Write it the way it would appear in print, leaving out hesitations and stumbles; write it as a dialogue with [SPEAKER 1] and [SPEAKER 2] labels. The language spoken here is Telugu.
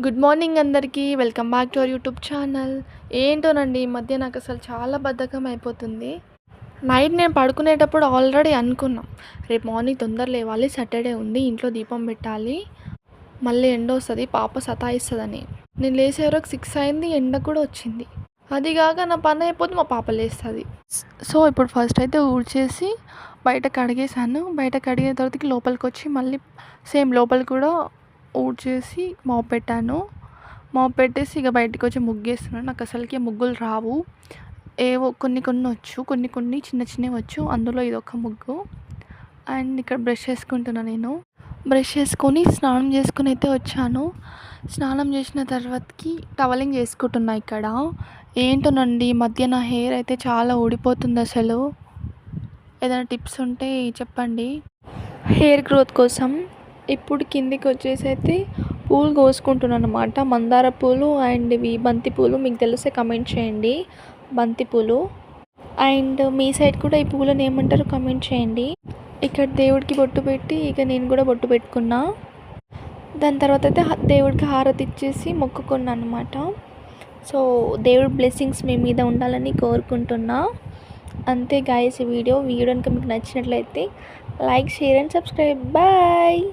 [SPEAKER 1] గుడ్ మార్నింగ్ అందరికీ. Welcome back to our YouTube channel. ఏంటోనండి ఈ మధ్య నాకు అసలు చాలా బద్ధకం అయిపోతుంది. నైట్ నేను పడుకునేటప్పుడు ఆల్రెడీ అనుకున్నాం, రేపు మార్నింగ్ తొందర లేవాలి, సాటర్డే ఉంది, ఇంట్లో దీపం పెట్టాలి, మళ్ళీ ఎండ వస్తుంది, పాప సతాయిస్తుందని. నేను లేసే వరకు 6 అయింది, ఎండ కూడా వచ్చింది. అది కాక నా పని అయిపోతే మా పాప లేస్తుంది. సో ఇప్పుడు ఫస్ట్ అయితే ఊడ్చేసి బయట కడిగేసాను. బయట కడిగిన తర్వాతకి లోపలికి వచ్చి మళ్ళీ సేమ్ లోపల కూడా ఊడ్చేసి మాప్ పెట్టాను. మాప్ పెట్టేసి ఇక బయటకు వచ్చి ముగ్గేస్తున్నాను. నాకు అసలుకి ముగ్గులు రావు, ఏవో కొన్ని కొన్ని వచ్చు, కొన్ని చిన్న చిన్నవి వచ్చు. అందులో ఇదొక ముగ్గు. అండ్ ఇక్కడ బ్రష్ చేసుకుంటున్నాను. నేను బ్రష్ చేసుకొని స్నానం చేసుకుని అయితే వచ్చాను. స్నానం చేసిన తర్వాతకి టవలింగ్ చేసుకుంటున్నా. ఇక్కడ ఏంటోనండి ఈ మధ్య నా హెయిర్ అయితే చాలా ఊడిపోతుంది. అసలు ఏదైనా టిప్స్ ఉంటే చెప్పండి. హెయిర్ గ్రోత్ కోసం ఇప్పుడు కిందికి వచ్చేసి అయితే పూలు కోసుకుంటున్నాను అనమాట. మందార పూలు అండ్ ఇవి బంతి పూలు. మీకు తెలిస్తే కమెంట్ చేయండి బంతి పూలు. అండ్ మీ సైడ్ కూడా ఈ పూలను ఏమంటారో కమెంట్ చేయండి. ఇక్కడ దేవుడికి బొట్టు పెట్టి ఇక నేను కూడా బొట్టు పెట్టుకున్నా. దాని తర్వాత అయితే దేవుడికి హారతి ఇచ్చేసి మొక్కుకున్నాను అనమాట. సో దేవుడి బ్లెస్సింగ్స్ మీ మీద ఉండాలని కోరుకుంటున్నా. అంతే గాయస్. ఈ వీడియో కనుక మీకు నచ్చినట్లయితే like, share and subscribe. Bye.